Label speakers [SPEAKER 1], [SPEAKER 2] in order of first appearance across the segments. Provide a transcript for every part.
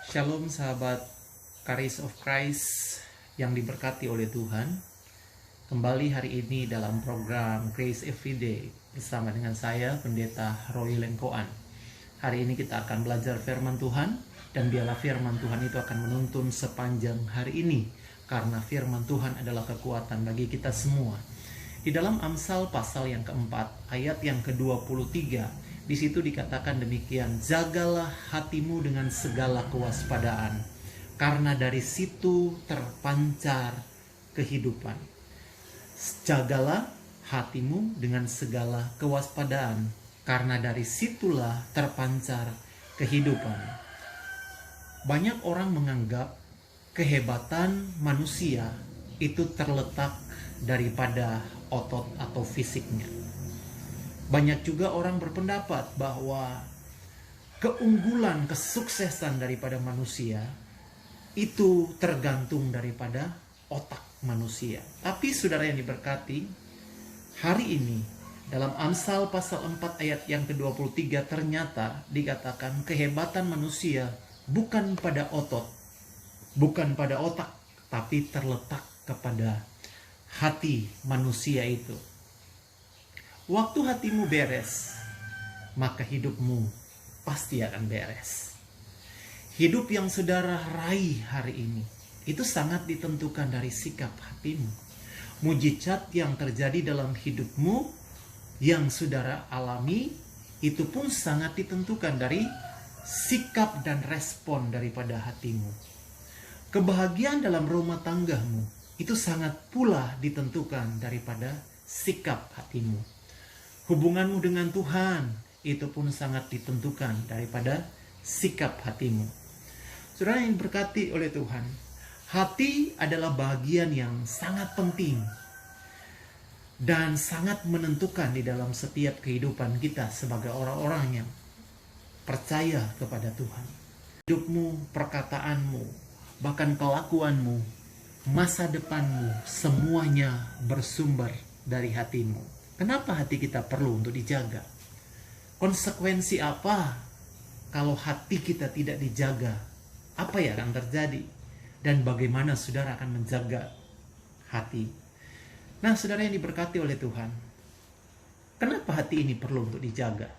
[SPEAKER 1] Shalom sahabat Charis of Christ yang diberkati oleh Tuhan. Kembali hari ini dalam program Grace Everyday bersama dengan saya Pendeta Roy Lengkoan. Hari ini kita akan belajar firman Tuhan, dan biarlah firman Tuhan itu akan menuntun sepanjang hari ini, karena firman Tuhan adalah kekuatan bagi kita semua. Di dalam Amsal pasal yang keempat ayat yang ke-23, di situ dikatakan demikian, jagalah hatimu dengan segala kewaspadaan, karena dari situ terpancar kehidupan. Jagalah hatimu dengan segala kewaspadaan, karena dari situlah terpancar kehidupan. Banyak orang menganggap kehebatan manusia itu terletak daripada otot atau fisiknya. Banyak juga orang berpendapat bahwa keunggulan, kesuksesan daripada manusia itu tergantung daripada otak manusia. Tapi saudara yang diberkati, hari ini dalam Amsal pasal 4 ayat yang ke-23 ternyata dikatakan kehebatan manusia bukan pada otot, bukan pada otak, tapi terletak kepada hati manusia itu. Waktu hatimu beres, maka hidupmu pasti akan beres. Hidup yang saudara raih hari ini, itu sangat ditentukan dari sikap hatimu. Mujizat yang terjadi dalam hidupmu, yang saudara alami, itu pun sangat ditentukan dari sikap dan respon daripada hatimu. Kebahagiaan dalam rumah tanggamu, itu sangat pula ditentukan daripada sikap hatimu. Hubunganmu dengan Tuhan itu pun sangat ditentukan daripada sikap hatimu. Saudara yang diberkati oleh Tuhan, hati adalah bagian yang sangat penting dan sangat menentukan di dalam setiap kehidupan kita sebagai orang-orang yang percaya kepada Tuhan. Hidupmu, perkataanmu, bahkan kelakuanmu, masa depanmu, semuanya bersumber dari hatimu. Kenapa hati kita perlu untuk dijaga? Konsekuensi apa kalau hati kita tidak dijaga? Apa yang akan terjadi? Dan bagaimana saudara akan menjaga hati? Nah, saudara yang diberkati oleh Tuhan, kenapa hati ini perlu untuk dijaga?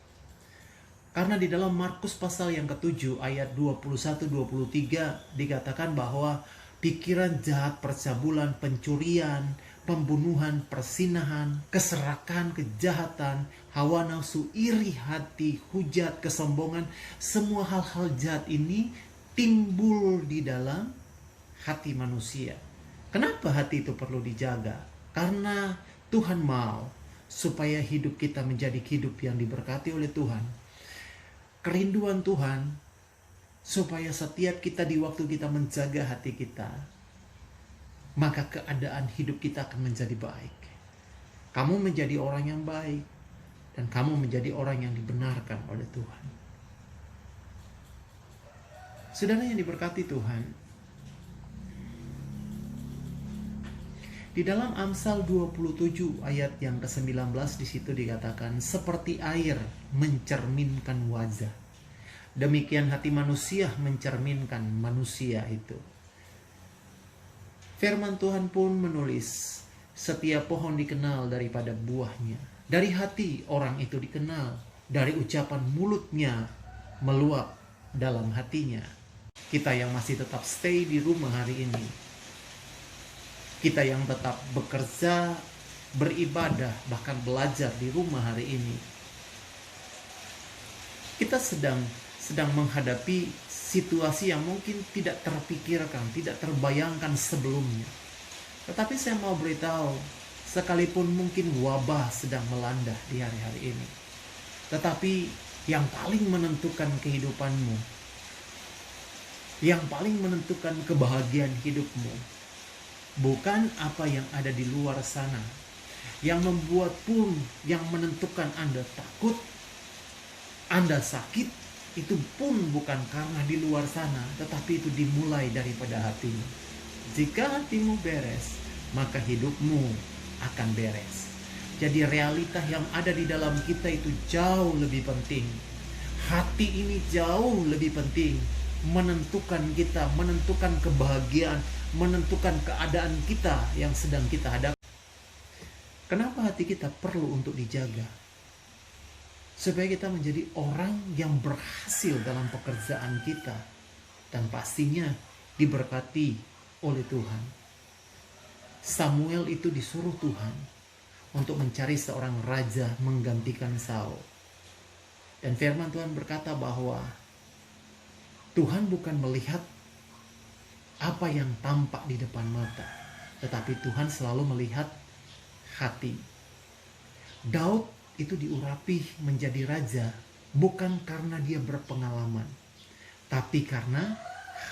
[SPEAKER 1] Karena di dalam Markus pasal yang ke-7 ayat 21-23 dikatakan bahwa pikiran jahat, percabulan, pencurian, pembunuhan, persinahan, keserakan, kejahatan, hawa nafsu, iri hati, hujat, kesombongan, semua hal-hal jahat ini timbul di dalam hati manusia. Kenapa hati itu perlu dijaga? Karena Tuhan mau supaya hidup kita menjadi hidup yang diberkati oleh Tuhan. Kerinduan Tuhan supaya setiap kita di waktu kita menjaga hati kita, maka keadaan hidup kita akan menjadi baik. Kamu menjadi orang yang baik, dan kamu menjadi orang yang dibenarkan oleh Tuhan. Saudara yang diberkati Tuhan, di dalam Amsal 27 ayat yang ke-19 di situ dikatakan, seperti air mencerminkan wajah, demikian hati manusia mencerminkan manusia itu. Firman Tuhan pun menulis, setiap pohon dikenal daripada buahnya. Dari hati orang itu dikenal, dari ucapan mulutnya meluap dalam hatinya. Kita yang masih tetap stay di rumah hari ini, kita yang tetap bekerja, beribadah, bahkan belajar di rumah hari ini, kita sedang menghadapi situasi yang mungkin tidak terpikirkan, tidak terbayangkan sebelumnya. Tetapi saya mau beritahu, sekalipun mungkin wabah sedang melanda di hari-hari ini, tetapi yang paling menentukan kehidupanmu, yang paling menentukan kebahagiaan hidupmu, bukan apa yang ada di luar sana. Yang membuat pun, yang menentukan Anda takut, Anda sakit, itu pun bukan karena di luar sana, tetapi itu dimulai daripada hatimu. Jika hatimu beres, maka hidupmu akan beres. Jadi realitas yang ada di dalam kita itu jauh lebih penting. Hati ini jauh lebih penting menentukan kita, menentukan kebahagiaan, menentukan keadaan kita yang sedang kita hadapi. Kenapa hati kita perlu untuk dijaga? Supaya kita menjadi orang yang berhasil dalam pekerjaan kita, dan pastinya diberkati oleh Tuhan. Samuel itu disuruh Tuhan untuk mencari seorang raja menggantikan Saul. Dan firman Tuhan berkata bahwa Tuhan bukan melihat apa yang tampak di depan mata, tetapi Tuhan selalu melihat hati. Daud itu diurapi menjadi raja bukan karena dia berpengalaman, tapi karena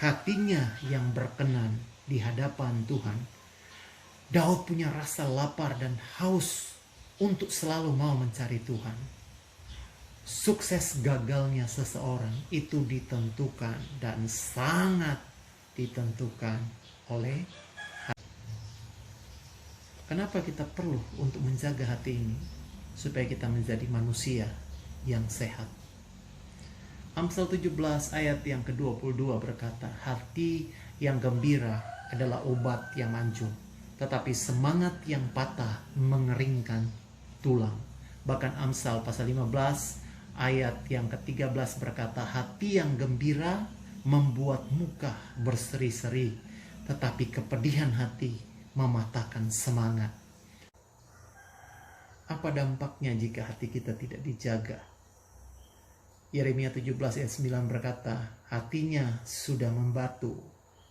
[SPEAKER 1] hatinya yang berkenan di hadapan Tuhan. Daud punya rasa lapar dan haus untuk selalu mau mencari Tuhan. Sukses gagalnya seseorang itu ditentukan dan sangat ditentukan oleh hati. Kenapa kita perlu untuk menjaga hati ini? Supaya kita menjadi manusia yang sehat. Amsal 17 ayat yang ke-22 berkata, hati yang gembira adalah obat yang manjur, tetapi semangat yang patah mengeringkan tulang. Bahkan Amsal pasal 15 ayat yang ke-13 berkata, hati yang gembira membuat muka berseri-seri, tetapi kepedihan hati mematahkan semangat. Apa dampaknya jika hati kita tidak dijaga? Yeremia 17 ayat 9 berkata, hatinya sudah membatu,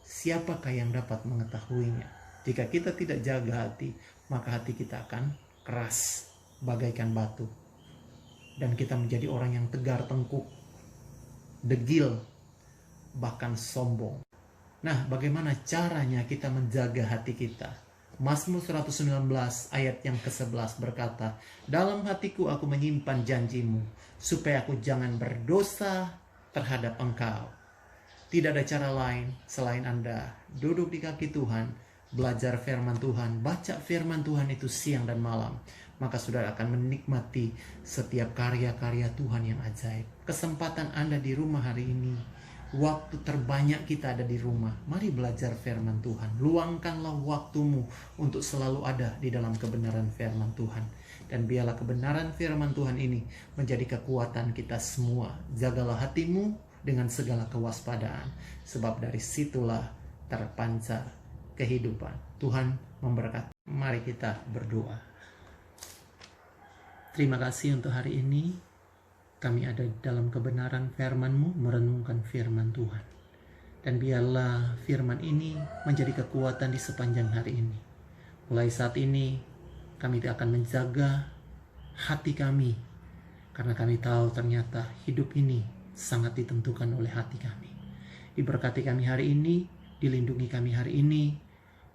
[SPEAKER 1] siapakah yang dapat mengetahuinya? Jika kita tidak jaga hati, maka hati kita akan keras bagaikan batu. Dan kita menjadi orang yang tegar tengkuk, degil, bahkan sombong. Nah, bagaimana caranya kita menjaga hati kita? Mazmur 119 ayat yang ke-11 berkata, dalam hatiku aku menyimpan janjimu, supaya aku jangan berdosa terhadap engkau. Tidak ada cara lain selain Anda duduk di kaki Tuhan, belajar firman Tuhan, baca firman Tuhan itu siang dan malam. Maka saudara akan menikmati setiap karya-karya Tuhan yang ajaib. Kesempatan Anda di rumah hari ini, waktu terbanyak kita ada di rumah. Mari belajar firman Tuhan. Luangkanlah waktumu untuk selalu ada di dalam kebenaran firman Tuhan. Dan biarlah kebenaran firman Tuhan ini menjadi kekuatan kita semua. Jagalah hatimu dengan segala kewaspadaan, sebab dari situlah terpancar kehidupan. Tuhan memberkati. Mari kita berdoa. Terima kasih untuk hari ini. Kami ada dalam kebenaran firman-Mu, merenungkan firman Tuhan. Dan biarlah firman ini menjadi kekuatan di sepanjang hari ini. Mulai saat ini, kami akan menjaga hati kami. Karena kami tahu ternyata hidup ini sangat ditentukan oleh hati kami. Diberkati kami hari ini, dilindungi kami hari ini,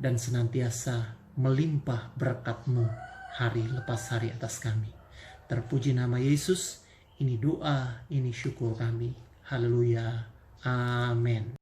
[SPEAKER 1] dan senantiasa melimpah berkat-Mu hari lepas hari atas kami. Terpuji nama Yesus. Ini doa, ini syukur kami. Haleluya. Amin.